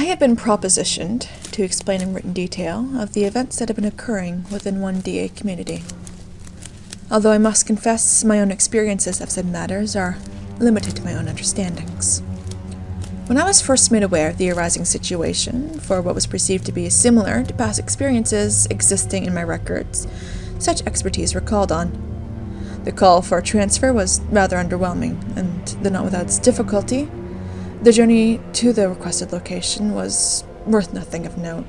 have been propositioned to explain in written detail of the events that have been occurring within one DA community. Although I must confess my own experiences of said matters are limited to my own understandings. When I was first made aware of the arising situation for what was perceived to be similar to past experiences existing in my records, such expertise were called on. The call for a transfer was rather underwhelming, and though not without its difficulty, the journey to the requested location was worth nothing of note.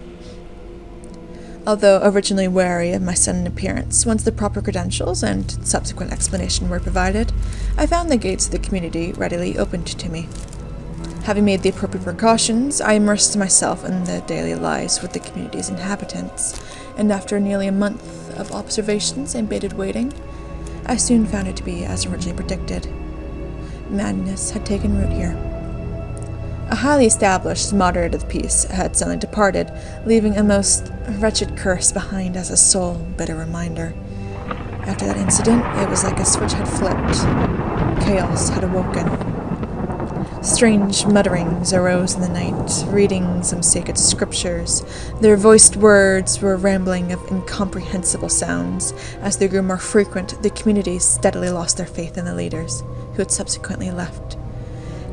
Although originally wary of my sudden appearance, once the proper credentials and subsequent explanation were provided, I found the gates of the community readily opened to me. Having made the appropriate precautions, I immersed myself in the daily lives with the community's inhabitants, and after nearly a month of observations and bated waiting, I soon found it to be as originally predicted. Madness had taken root here. A highly established moderator of the peace had suddenly departed, leaving a most wretched curse behind as a sole bitter reminder. After that incident, it was like a switch had flipped. Chaos had awoken. Strange mutterings arose in the night, reading some sacred scriptures. Their voiced words were rambling of incomprehensible sounds. As they grew more frequent, the community steadily lost their faith in the leaders, who had subsequently left.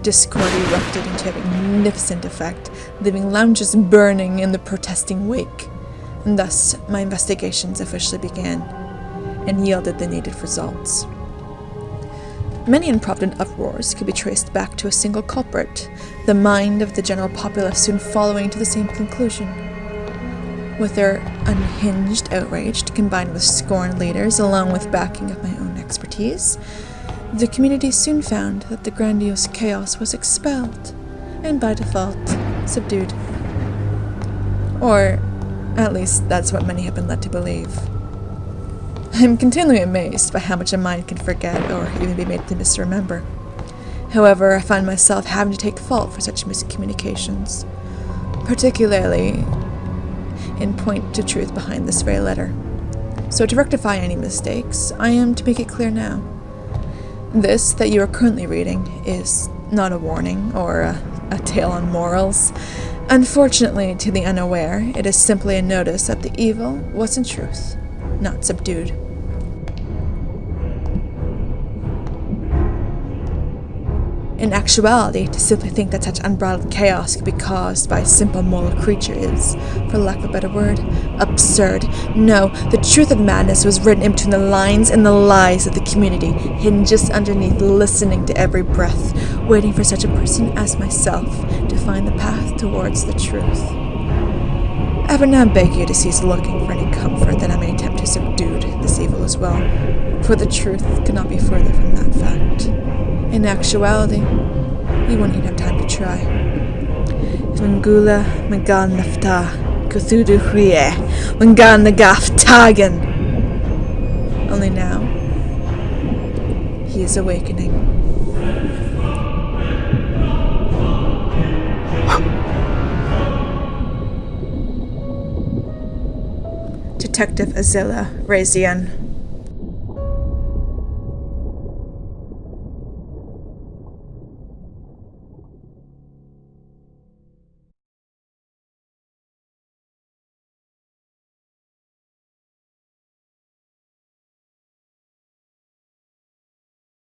Discord erupted into a magnificent effect, leaving lounges burning in the protesting wake. And thus, my investigations officially began, and yielded the needed results. Many unprompted uproars could be traced back to a single culprit, the mind of the general populace soon following to the same conclusion. With their unhinged outrage combined with scorned leaders, along with backing of my own expertise, the community soon found that the grandiose chaos was expelled, and by default, subdued. Or, at least, that's what many have been led to believe. I am continually amazed by how much a mind can forget or even be made to misremember. However, I find myself having to take fault for such miscommunications, particularly in point to truth behind this very letter. So to rectify any mistakes, I am to make it clear now. This that you are currently reading is not a warning or a tale on morals. Unfortunately, to the unaware, it is simply a notice that the evil was in truth not subdued. In actuality, to simply think that such unbridled chaos could be caused by a simple mortal creature is, for lack of a better word, absurd. No, the truth of madness was written in between the lines and the lies of the community, hidden just underneath, listening to every breath, waiting for such a person as myself to find the path towards the truth. I would now beg you to cease looking for any comfort that I may attempt to subdue this evil as well, for the truth could not be further from that fact. In actuality, you won't even have time to try. Mangula Magan Nafta Kuthudu Hrie Mangan Nagaf Tagan. Only now he is awakening. Detective Azilla Razian.